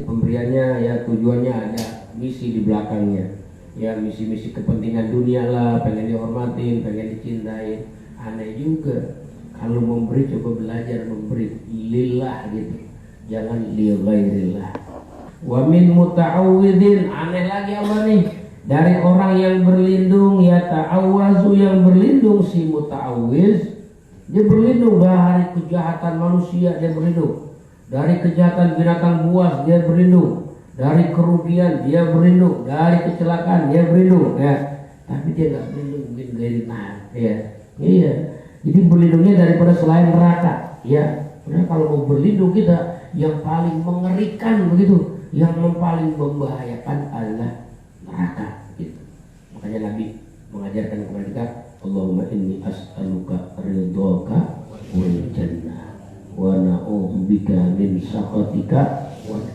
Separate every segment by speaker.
Speaker 1: Pemberiannya ya tujuannya ada misi di belakangnya, ya misi-misi kepentingan dunia lah, pengen dihormatin, pengen dicintai. Aneh juga kalau memberi, coba belajar memberi lillah gitu, jangan li ghairillah. Wa min muta'awwidin, aneh lagi apa nih, dari orang yang berlindung, ya ta'awwazu, yang berlindung si muta'awwiz, dia berlindung dari kejahatan manusia, dia berlindung dari kejahatan binatang buas, dia berlindung dari kerugian, dia berlindung dari kecelakaan, dia berlindung, ya. Tapi dia nggak berlindung dari nar, ya. Iya. Jadi berlindungnya daripada selain neraka, ya. Karena kalau mau berlindung kita yang paling mengerikan begitu, yang paling membahayakan adalah neraka, gitu. Makanya Nabi mengajarkan kepada kita, Allahumma inni as'aluka ridhaka wal jannah wa na'udzubika min sakhatika.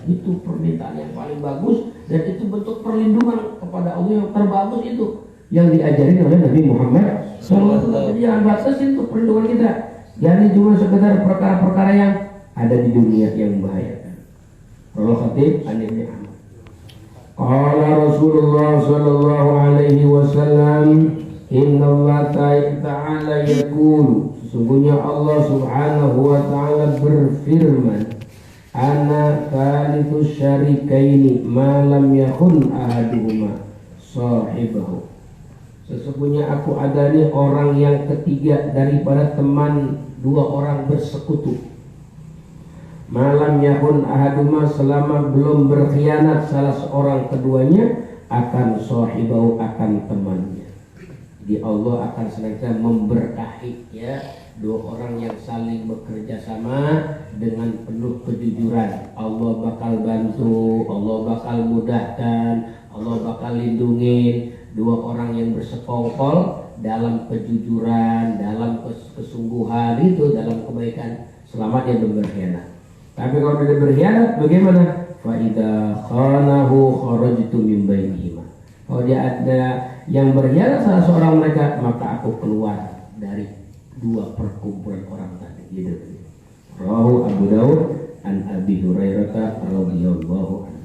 Speaker 1: Itu permintaan yang paling bagus, dan itu bentuk perlindungan kepada Allah yang terbagus itu yang diajarin oleh Nabi Muhammad SAW. Jadi jangan batasin untuk perlindungan kita, jangan cuma sekedar perkara-perkara yang ada di dunia yang membahayakan. Rasul Khatib an Ibnu Umar, qala Rasulullah sallallahu alaihi wasallam, inna Allah ta'ala yaqulu, sesungguhnya Allah subhanahu wa ta'ala berfirman, ana thalithu syarikaini ma lam yakun ahaduhuma sahibahu, sesungguhnya aku adalah orang yang ketiga daripada teman dua orang bersekutu. Malam yakun ahaduma, selama belum berkhianat salah seorang keduanya, akan sahibahu, akan temannya. Di Allah akan senantiasa memberkahi, ya, dua orang yang saling bekerja sama dengan penuh kejujuran. Allah bakal bantu, Allah bakal mudahkan, Allah bakal lindungi dua orang yang bersekongkol dalam kejujuran, dalam kesungguhan itu, dalam kebaikan, selama dia belum berkhianat. Tapi kalau dia berkhianat, bagaimana? Fa idza khanahu kharajtu min bainihima. Kalau dia ada yang berkhianat salah seorang mereka, maka aku keluar dari dua perkumpulan orang tadi, gitu. Rawahu Abu Daud an Abi Hurairah radhiyallahu anhu.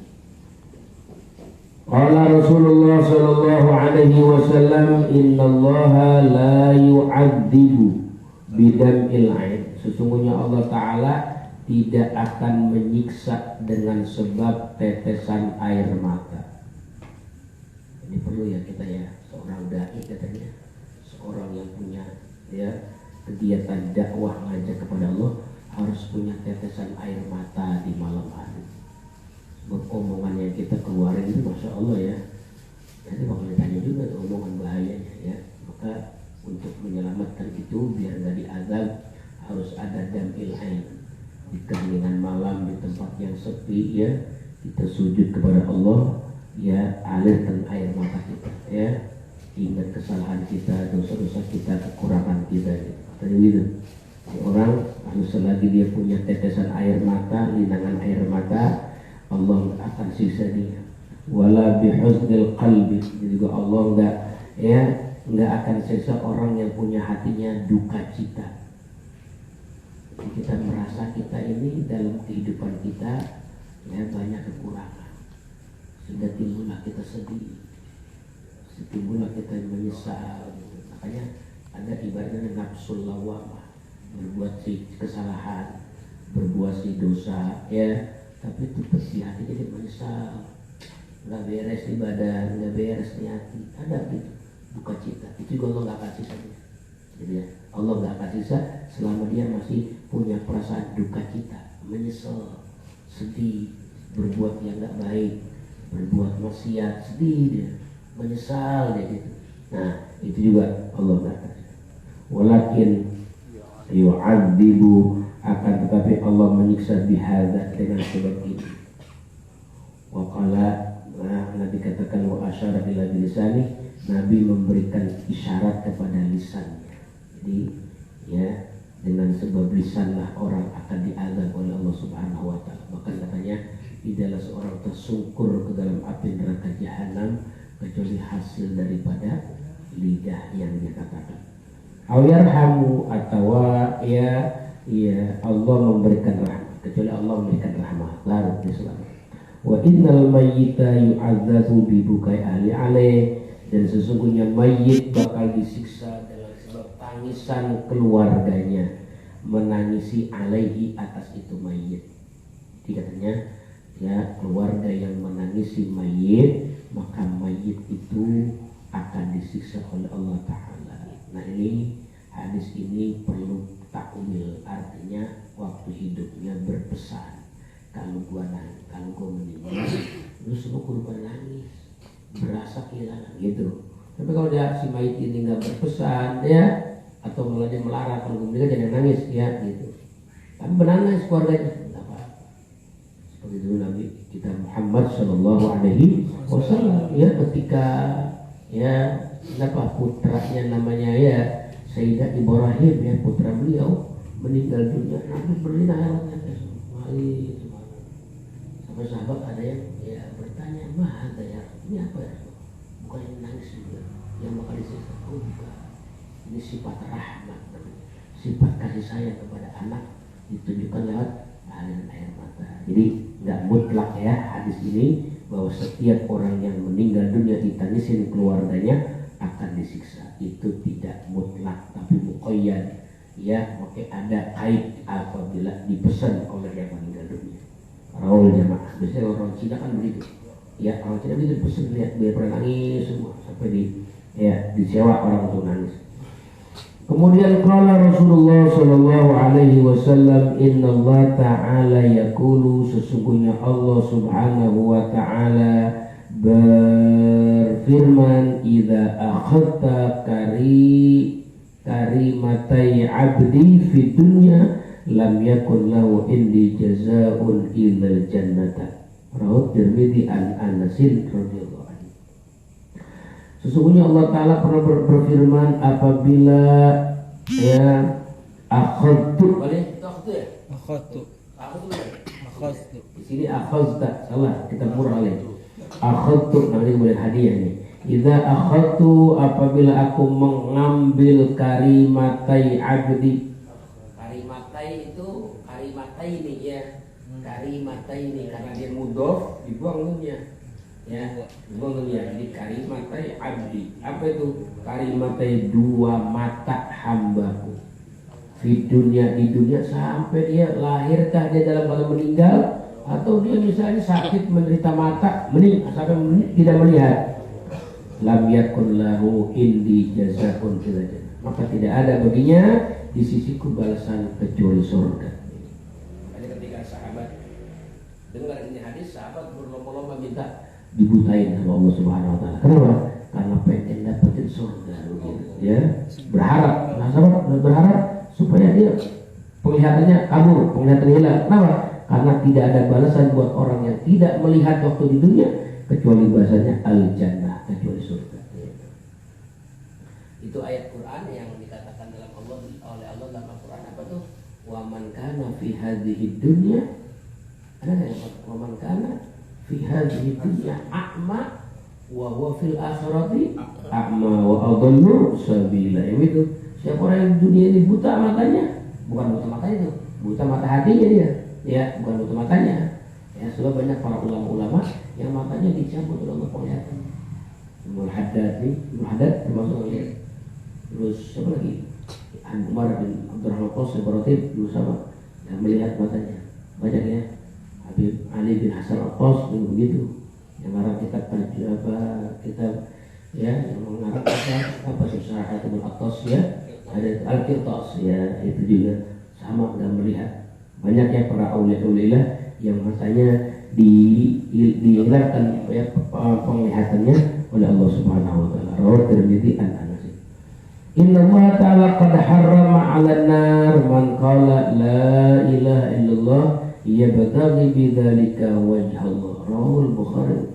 Speaker 1: Qala Rasulullah sallallahu alaihi wasallam, innallaha la yu'adzibu bidam'il 'ain, sesungguhnya Allah Ta'ala tidak akan menyiksa dengan sebab tetesan air mata. Ini perlu ya kita, ya, seorang dai katanya, seorang yang punya, ya, kegiatan dakwah ngajak kepada Allah, harus punya tetesan air mata di malam hari. Omongan yang kita keluarin itu, masya Allah, ya, nanti bakal ditanya juga omongan bahayanya, ya. Maka untuk menyelamatkan itu biar nggak diazab, harus ada dam'il 'ain, di keheningan malam, di tempat yang sepi, ya, kita sujud kepada Allah, ya, alirkan air mata kita, ya, ingat kesalahan kita, dosa-dosa kita, kekurangan kita, gitu. Orang harus, selagi dia punya tetesan air mata, linangan air mata, Allah akan siksa dia. Wala bihuznil qalbi, juga Allah enggak akan siksa orang yang punya hatinya duka cita. Kita merasa kita ini dalam kehidupan kita, ya, banyak kekurangan, sehingga timbullah kita sedih, timbullah kita menyesal. Makanya ada ibaratnya nafsul lawamah, berbuat si kesalahan, berbuat si dosa, ya, tapi itu di hati jadi menyesal, nggak beres di badan, nggak beres di hati, ada gitu duka cita. Itu juga Allah nggak kasih saja. Jadi, ya, Allah nggak akan sisa selama dia masih punya perasaan duka cita, menyesal, sedih, berbuat yang nggak baik, berbuat maksiat, sedih dia, menyesal dia gitu. Nah, itu juga Allah katakan. Walakin yu'adzibu, akan tetapi Allah menyiksa bihadza, dengan sebab ini. Wa qala, Nabi katakan wa asyara ila bilisani, Nabi memberikan isyarat kepada lisannya. Jadi ya, dengan sebab lisanlah orang akan diazab oleh Allah Subhanahu wa taala. Bahkan katanya tidaklah seorang tersungkur ke dalam api neraka jahanam kecuali hasil daripada lidah yang dia katakan. Aw yarhamu, atau ya Allah memberikan rahmat, kecuali Allah memberikan rahmat baru diselamatkan. Wa innal mayyita yu'adzabu bi bukai ahli alaih, dan sesungguhnya mayit bakal disiksa dengan sebab tangisan keluarganya, menangisi alaihi, atas itu mayit. Jadi katanya ya, keluarga yang menangisi mayit, maka mayit itu akan disiksa oleh Allah Ta'ala. Nah, ini hadis ini perlu takwil, artinya waktu hidupnya berpesan, kalau gua meninggal, lu semua kurban nangis, berasa kehilangan gitu. Tapi kalau dia si mayit ini nggak berpesan ya, atau malah dia melarang, kalau gua meninggal jangan nangis ya gitu. Tapi menangis keluarganya, nggak apa-apa. Seperti itu Nabi kita Muhammad Shallallahu Alaihi Wasallam ya, ketika ya putranya namanya ya Sayyidah Ibrahim ya, putra beliau meninggal dunia, Nabi berlina herannya sampai sahabat ada yang ya bertanya, ada ya, ini apa ya? Bukan yang nangis juga, yang bakal disiksa. Oh bukan, ini sifat rahmat, sifat kasih sayang kepada anak ditunjukkan lewat aliran air mata. Jadi nggak mutlak ya hadis ini bahwa setiap orang yang meninggal dunia ditangisin keluarganya akan disiksa, itu tidak mutlak, tapi muqayyad ya, maka ada kait apabila dipesan oleh yang meninggal dunia. Rawul jamaah, biasanya orang Cina kan begitu ya, orang Cina begitu pesan, lihat biar pernah nangis semua sampai disewa orang untuk nangis. Kemudian qala Rasulullah sallallahu alaihi wasallam, innallaha ta'ala yaqulu, sesungguhnya Allah Subhanahu wa ta'ala berfirman, idza akhadta karimatai abdi fid dunya lam yakun lahu indi jazaa'un illal jannata. Rawahu Tirmidzi an Anasin radhiyallahu anhu. Sesungguhnya Allah Ta'ala pernah berfirman, apabila ya akhadtu, di sini akhadta, salah, kita murah lagi. Akhadtu, namanya kemudian hadiah ini. Idza akhadtu, apabila aku mengambil karimatai abdi. Karimatai itu karimatai ini ya, karimatai ini karena dia mudhof dibuang nunnya ya, dibuang nunnya. Jadi karimatai abdi, apa itu? Karimatai, dua mata hambaku. Di dunia sampai dia lahirkah dia dalam keadaan meninggal, atau dia misalnya sakit menderita mata sampai tidak melihat, lam yakun lahu indi jazaa'un illa jannah, maka tidak ada baginya di sisiku balasan kecuali surga. Makanya ketika sahabat dengar ini hadis, sahabat berlomba-lomba minta dibutain sama Allah Subhanahu wa taala. Kenapa? Karena pengen dapetin surga gitu ya. Berharap, sahabat berharap supaya dia penglihatannya kabur, penglihatan hilang. Kenapa? Karena tidak ada balasan buat orang yang tidak melihat waktu di dunia kecuali bahasanya al-jannah, kecuali surga. Itu ayat Quran yang dikatakan oleh Allah dalam Al-Quran, apa tuh? Wa man kana fi hadhihi dunya, ada enggak? Wa man kana fi hadhihi dunya a'ma wa huwa fil akhirati a'ma wa adallu sabila. Itu siapa orang yang dunia ini buta matanya, bukan buta mata itu, buta mata hatinya dia, ya bukan buta matanya. Ya, sudah banyak para ulama-ulama yang matanya dicabut oleh Allah penglihatan. Ibnu Haddad termasuk ya. Terus siapa lagi? Umar bin Abdurrahman Qas Ibrahim dulu sama yang melihat matanya. Banyak ya. Habib Ali bin Hasan Al-Qas begitu. Yang ngarang kitab kitab ya, yang mengarang apa Syarah Hatim Al-Attas ya. Ada Al-Qirtas ya, itu juga sama dalam melihat. Banyak ya para aulia yang matanya dihilangkan ya penglihatannya oleh Allah Subhanahu wa taala. Rawahu Tirmidzi an Anas. Inna Allah ta'ala qad harrama 'alan nar man qala la ilaha illallah yabtaghi bidzalika wajha Allah. Rawahu Bukhari.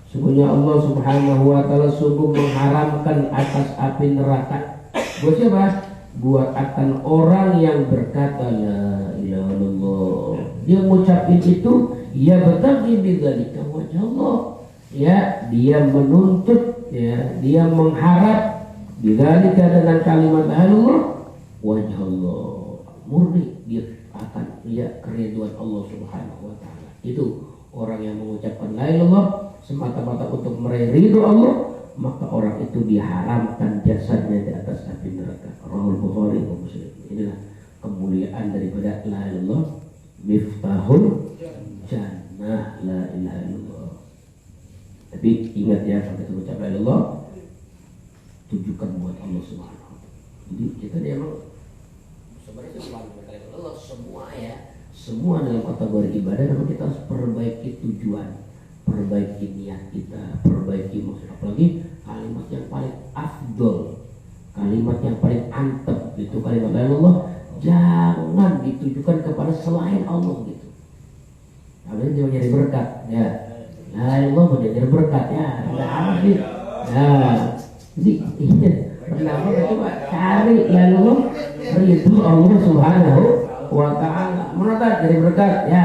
Speaker 1: Sungguhnya Allah Subhanahu wa taala sungguh mengharamkan atas api neraka. Buat siapa? Buat akan orang yang berkata la ilaha illallah. Dia mengucapkan itu ya bataghi bidzalika wajh Allah. Ya, dia menuntut ya, dia mengharap bidzalika dengan kalimat Allah wajh Allah. Murni dia akan lihat keriduan Allah Subhanahu wa taala. Itu orang yang mengucapkan la ilaha illallah semata-mata untuk meraih ridho Allah, maka orang itu diharamkan jasadnya di atas api neraka. Rawahu Bukhari wa Muslim. Inilah kemuliaan daripada la ilaha illallah, miftahul jannah, la ilaha illallah. Tapi ingat ya, kalau kita ucap la ilaha illallah, tujukan buat Allah Subhanahu wa taala. Jadi kita memang sebenarnya selalu la ilaha illallah semua ya, semua dalam kategori ibadah, namun kita harus perbaiki tujuan, perbaiki niat kita, perbaiki maksud. Apalagi kalimat yang paling afdol, kalimat yang paling antep itu kalimat la ilaha illallah, jangan ditujukan kepada selain Allah gitu. Kalian cuma nyari berkat ya, la ilaha illallah mau nyari berkat ya, ada apa sih? Nah, jadi pertama coba cari la ilaha illallah ridho Allah Subhanahu wa taala. Menurut dari berkat ya,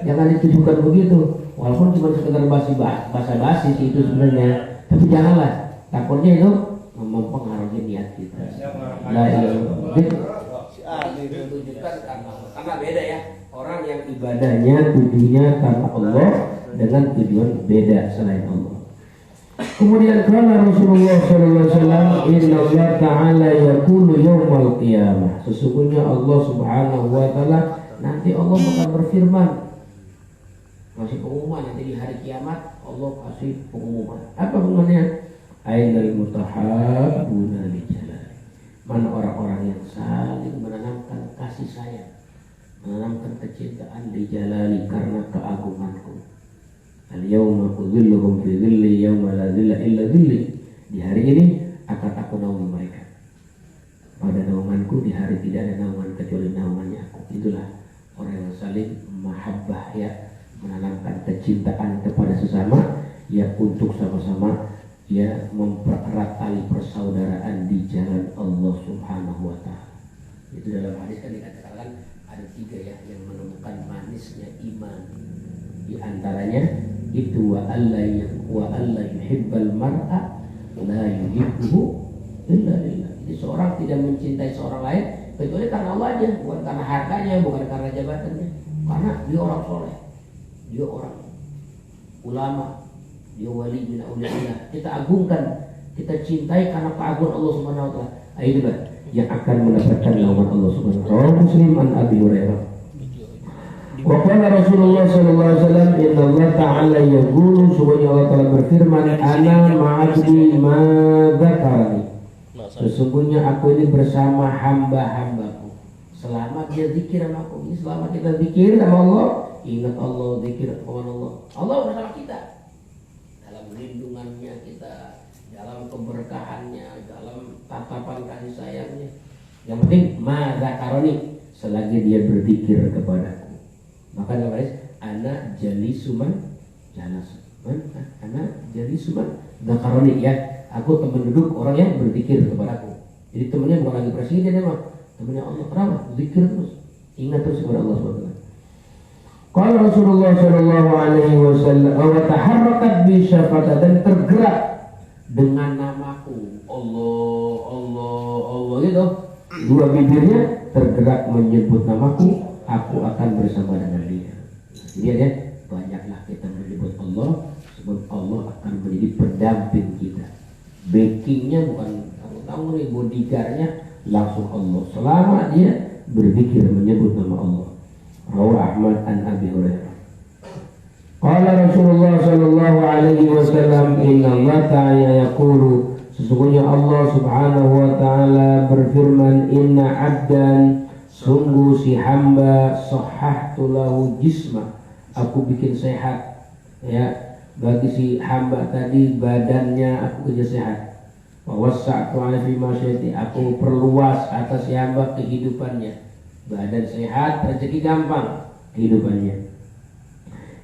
Speaker 1: jangan ditujukan begitu. Walaupun cuma sekedar basa-basi sih itu sebenarnya, tapi janganlah, takutnya itu mempengaruhi niat kita. Nah, ditujukan karena beda ya, orang yang ibadahnya tujuannya karena Allah dengan tujuan beda selain Allah. Kemudian kala Rasulullah SAW, Inna Allah Ta'ala yakulu yawmal qiyamah. Sesungguhnya Allah Subhanahu wa Ta'ala nanti Allah akan berfirman, kasih pengumuman nanti di hari kiamat. Allah kasih pengumuman. Apa pengumumannya? Ainal mutahabbuna li jalali. Mana orang-orang yang saling menanamkan kasih sayang, menanamkan kecintaan di jalali karena keagunganku. Al-yawma udhilluhum fi dhilli yawma la dhilla illa dhilli. Di hari ini akan aku naungi mereka pada naunganku, di hari tidak ada naungan kecuali naungannya aku. Itulah orang yang saling mahabbah ya, menanamkan kecintaan kepada sesama ya, untuk sama-sama ya mempererat tali persaudaraan di jalan Allah Subhanahu wa taala. Itu dalam hadis kan dikatakan ada 3 ya yang menemukan manisnya iman. Di antaranya itu wa alla yuhibbal mar'a la yuhibbuhu illa lillah. Jadi seorang tidak mencintai seorang lain kecuali karena Allah aja, bukan karena hartanya, bukan karena jabatannya, karena dia orang soleh, dia orang ulama, dia wali min auliyaillah. Kita agungkan, kita cintai karena keagungan Allah Subhanahu wa taala. Itulah yang akan mendapatkan naungan Allah Subhanahu wa taala. Muslim an Abi Hurairah. Wa qala Rasulullah sallallahu alaihi wasallam, inna Allah ta'ala yaqulu, sungguhnya Allah Ta'ala berfirman, ana ma'abdi ma dzakarani. Sesungguhnya aku ini bersama hamba-hambaku selama dia zikir sama aku. Ini selama kita zikir sama Allah, ingat Allah, zikir kepada Allah, Allah bersama kita dalam lindungannya kita, dalam keberkahannya, dalam tatapan kasih sayangnya. Yang penting ma dzakarani, selagi dia berzikir kepadaku. Maka dalam hadis ana jalisuman jalas, ana jalisuman dzakarani ya, aku teman duduk orang yang berzikir kepadaku. Jadi temannya bukan lagi presiden ya, temannya Allah. Kenapa? Zikir terus, ingat terus kepada Allah SWT. Qala Rasulullah sallallahu alaihi wasallam, wa taharrakat bi syafata, dan tergerak dengan namaku, Allah Allah Allah gitu. Dua bibirnya tergerak menyebut namaku, aku akan bersama dengan dia. Jadi ya, banyaklah kita menyebut Allah, sebab Allah akan menjadi pendamping kita. Backingnya bukan tahu nih, bodyguardnya langsung Allah selama dia berzikir menyebut nama Allah. Rawahu Ahmad an Abi Hurairah. Qala Rasulullah sallallahu alaihi wasallam, inna Allah ta'ala yaqulu, sesungguhnya Allah Subhanahu wa taala berfirman, inna abdan, sungguh si hamba, sahhahtu lahu jisma, aku bikin sehat, ya. Bagi si hamba tadi badannya aku kerja sehat. Wa wassa'tu 'ala fi masyati, aku perluas atas si hamba kehidupannya. Badan sehat, rezeki gampang kehidupannya.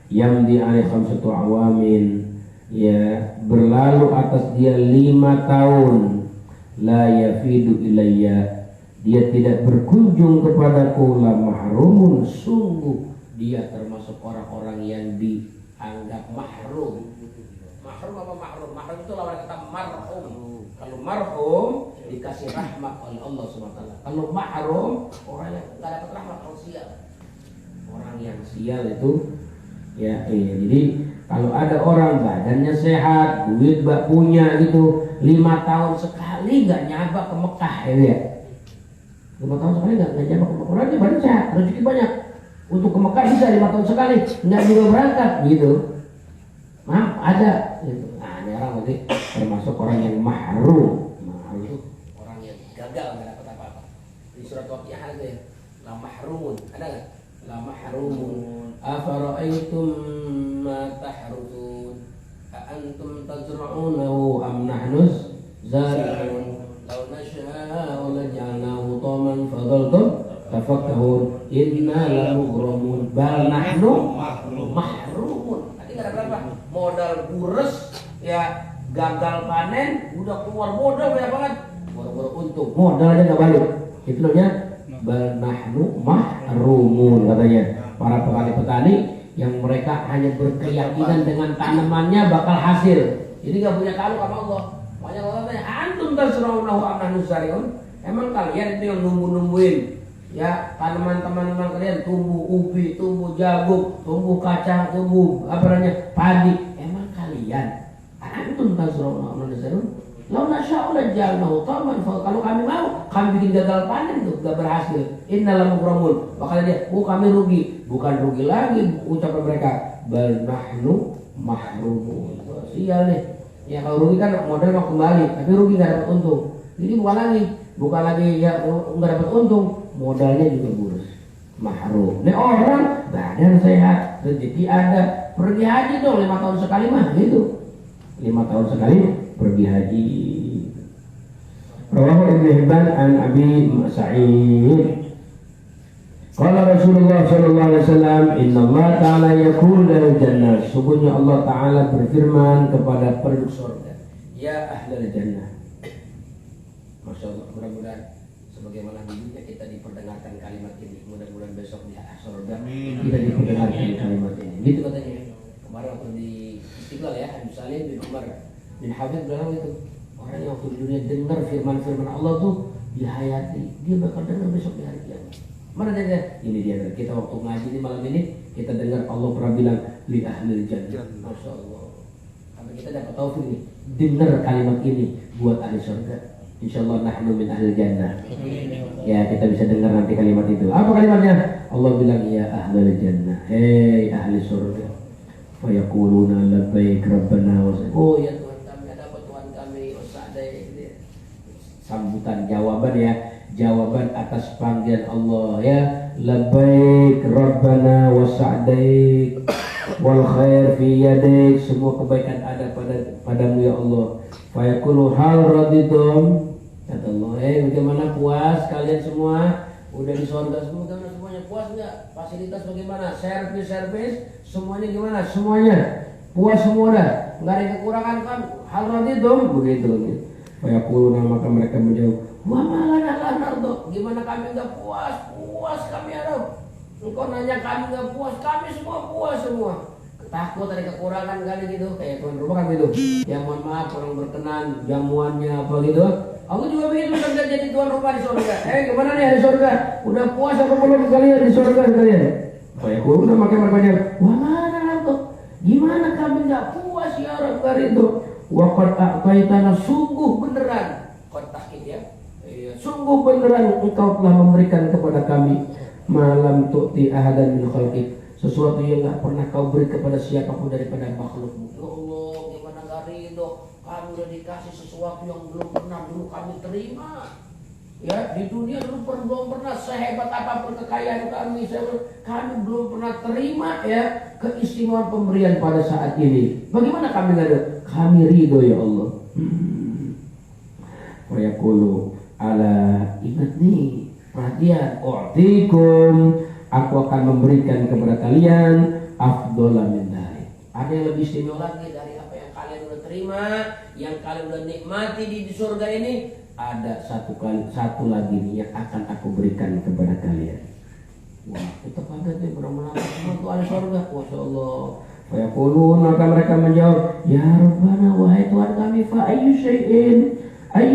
Speaker 1: Yamdi 'alaihi khamsatu awamin, ya, berlalu atas dia 5 tahun. La yafidu ilayya, dia tidak berkunjung kepadaku. La mahrumun, sungguh dia termasuk orang-orang yang dianggap mahrum. Mahrum apa mahrum? Mahrum itu lawan kata marhum. Kalau marhum dikasih rahmat oleh Allah SWT. Kalau mahrum orang yang nggak dapat rahmat, orang sial. Orang yang sial itu, ya, jadi kalau ada orang badannya sehat, duit bak punya gitu, 5 tahun sekali nggak nyabak ke Mekah, ya. 5 tahun sekali nggak nyabak ke Mekah, orangnya badan sehat, rezeki banyak. Untuk ke Mekah bisa 5 tahun sekali, nggak juga berangkat gitu. Maaf, ada gitu. Nah, ini orang berarti termasuk orang yang mahrum. Mahrum itu orang yang gagal, nggak dapat apa-apa. Di surat Waqiah ada ya, la mahrumun, ada nggak? La mahrumun afara'aitum ma tahrusun a antum tazra'unahu am nahnus zari'un law nasha'u laj'alnahu taman fadhaltum tafakkahun inna lamughramun bal nahnu mahrumun. Tadi nggak ada berapa modal gures, ya, gagal panen, udah keluar modal banyak banget, baru untung modal aja nggak balik. Itu namanya bal nahnu mahrumun, katanya para petani yang mereka hanya berkeyakinan dengan tanamannya bakal hasil, jadi nggak punya tahu sama Allah. Makanya Allah tanya, antum tasraunahu am nahnu zari'un, emang kalian itu yang numbuhin, ya, tanaman teman-teman kalian tumbuh ubi, tumbuh jagung, tumbuh kacang, tumbuh apa namanya padi, emang kalian antum tasraunahu am nahnu zari'un? Lau nasya'u laj'alnahu taman, kalau kami mau, kami bikin gagal panen tuh, gak berhasil. Innal mughramun, bakal dia, kami rugi. Bukan rugi lagi ucapan mereka, bal nahnu mahrumun. Sial nih. Ya kalau rugi kan modal mau kembali, tapi rugi gak dapat untung. Jadi bukan lagi ya gak dapat untung, modalnya juga burus. Mahrum. Nih orang badan sehat, rezeki ada, pergi haji dong 5 tahun sekali mah gitu. 5 tahun sekali pergi haji. Rawahu Ibnu Hibban an Abi Sa'id. Qala Rasulullah sallallahu alaihi wasallam, "Inna Allah ta'ala yaqul lil jannah." Sungguhnya Allah taala berfirman kepada penduduk surga, "Ya ahlal jannah." Masyaallah, mudah-mudahan sebagaimana dulunya kita diperdengarkan kalimat ini, mudah-mudahan besok di surga kita diperdengarkan kalimat ini. Gitu katanya. Kemarin waktu di Istiqlal ya, Habib Salim bin Umar bin Habib bilang itu, orang yang waktu di dunia dengar firman-firman Allah tuh dihayati, dia bakal dengar besok di hari kiamat. Mana dia? Ini dia, kita waktu ngaji di malam ini kita dengar Allah pernah bilang li ahlil jannah. Masya Allah. Karena kita dapat taufik nih, dengar kalimat ini buat ahli surga. Insyaallah nahnu min ahlil jannah. Ya, kita bisa dengar nanti kalimat itu. Apa kalimatnya? Allah bilang ya ahlil jannah, hei ahli surga. Fa yaquluna labbaik rabbana wa oh ya Tuhan kami, ada apa Tuhan kami, wasa'dai. Sambutan jawaban ya, jawaban atas panggilan Allah ya, labbaik rabbana wasa'dai wal khair fi yadik, semua kebaikan ada padamu ya Allah. Fa yaqulu hal raditum, kata Allah, bagaimana puas kalian semua? Udah di surga semua, semuanya puas nggak? Fasilitas bagaimana? Servis semuanya gimana? Semuanya puas semua dah, nggak ada kekurangan kan? Hal raditum, begitu. Fayaquluna, maka mereka menjawab, wa malana la nardo, gimana kami nggak puas? Puas kami ada. Engkau nanya kami nggak puas, kami semua puas semua. Takut ada kekurangan kali gitu, kayak tuan rumah kan gitu. Ya mohon maaf orang berkenan jamuannya apa gitu. Aku juga begitu kerja jadi tuan rumah di surga. Gimana nih di surga? Udah puas apa belum kalian di surga kalian? Kayak aku udah makan berbanyak. Wah mana tuh? Gimana kami nggak puas ya orang itu? Waqad a'taitana, sungguh beneran. Qad tahqiq ya. Sungguh beneran engkau telah memberikan kepada kami malam tu'ti ahadan min khalqik, sesuatu yang nggak pernah kau beri kepada siapapun daripada makhlukmu. Ya Allah, gimana nggak ridho? Kami udah dikasih sesuatu yang belum pernah dulu kami terima. Ya, di dunia dulu belum pernah sehebat apapun kekayaan kami belum pernah terima ya. keistimewaan pemberian pada saat ini. Bagaimana kami ngadu? Kami ridho ya Allah. Wa yaqulu ala, ingat nih, perhatian, u'tikum, aku akan memberikan kepada kalian afdhala min dzalik. Ada yang lebih istimewa lagi dari apa yang kalian udah terima, yang kalian udah nikmati di surga ini. Ada satu lagi nih yang akan aku berikan kepada kalian. Wah, kita kaget nih, benar-benar semua itu ahli surga. Masya Allah. Fayaqulun, maka mereka menjawab, ya Rabbana, wahai Tuhan kami, fa ayyu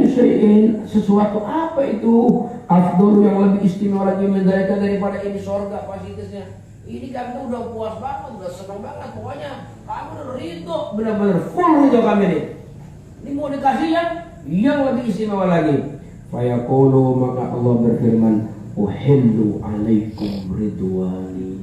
Speaker 1: syai'in, sesuatu apa itu afdol yang lebih istimewa lagi mendarika daripada ini surga fasilitasnya. Ini kami tuh udah puas banget, udah senang banget, pokoknya kami udah ridho, benar-benar full ridho kami nih. Ini mau dikasih yang lebih istimewa lagi. Fayaqulu, maka Allah berfirman, uhillu alaikum ridwani.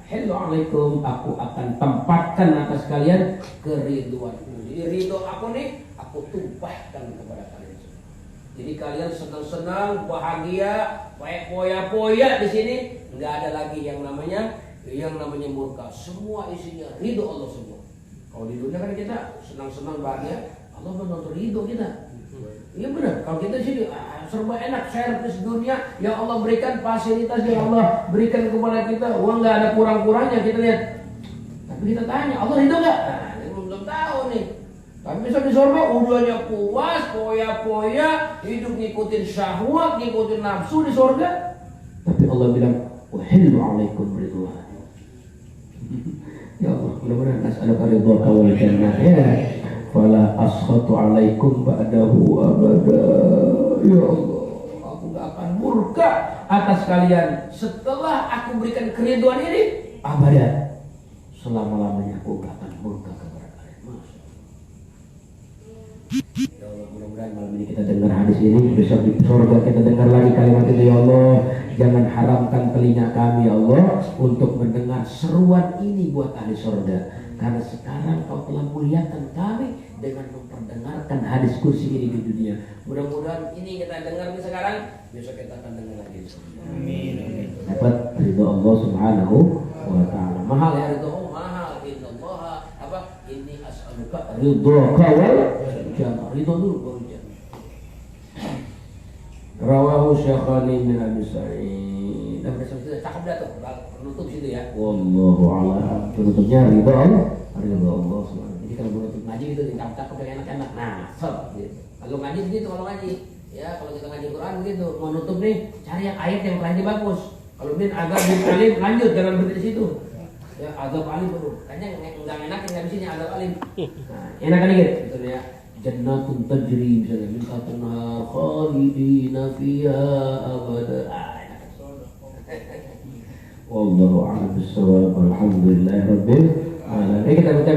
Speaker 1: Hello alaikum, aku akan tempatkan atas kalian keriduanku. Jadi ridho aku nih, aku tumpahkan kepada kalian semua. Jadi kalian senang-senang, bahagia, baik poya-poya di sini, nggak ada lagi yang namanya murka. Semua isinya ridho Allah semua. Kalau di dunia kan kita senang-senang bahagia, Allah menuntut ridho kita. Iya benar. Kalau kita sini serba enak, servis dunia yang Allah berikan, fasilitas yang Allah berikan kepada kita, uang nggak ada kurang-kurangnya, kita lihat. Tapi kita tanya, Allah ridho nggak? Nah, ini belum tahu nih. Tapi bisa di surga udahnya puas, poya-poya, hidup ngikutin syahwat, ngikutin nafsu di surga. Tapi Allah bilang, wahillu alaikum ridwan. Ya Allah, mudah-mudahan nas'aluka ridhaka wal jannah ya. Fala askhatu alaikum ba'dahu abada. Ya Allah, aku gak akan murka atas kalian setelah aku berikan keriduan ini abada. Selama-lamanya aku gak akan murka kepada kalian. Masya Allah. Ya Allah, mudah-mudahan malam ini kita dengar hadis ini, besok di surga kita dengar lagi kalimat itu. Ya Allah, jangan haramkan telinga kami ya Allah untuk mendengar seruan ini buat ahli surga. Karena sekarang kau telah muliakan kami dengan memperdengarkan hadis kursi ini di dunia. Mudah-mudahan ini kita dengar nih sekarang, besok kita akan dengar lagi. Amin. Dapat ridho Allah Subhanahu wa taala. Mahal ya ridho, mahal. Innallaha apa? Inni as'aluka ridhoka wal jannah. Ridho dulu baru jannah. Rawahu Syekhani min Abi Sa'id. Dan sudah cakep dah tuh, penutup situ ya. Wallahu a'lam. Penutupnya ridho Allah Subhanahu. Jadi kalau menutup ngaji gitu cakep-cakep yang enak-enak. Nah, sob gitu. Kalau ngaji gitu, kalau ngaji. Ya, kalau kita ngaji Quran gitu, mau nutup nih, cari yang ayat yang lainnya bagus. Kalau bin agak bin alim lanjut, jangan berhenti di situ. Ya, azab alim dulu. Kayaknya enggak enak yang di sini azab alim. Nah, enakan dikit gitu ya. Jannatun tajri misalnya min tahtiha khalidina fiha abada. Wallahu a'lam bissawab. Alhamdulillahirabbil alamin. Kita baca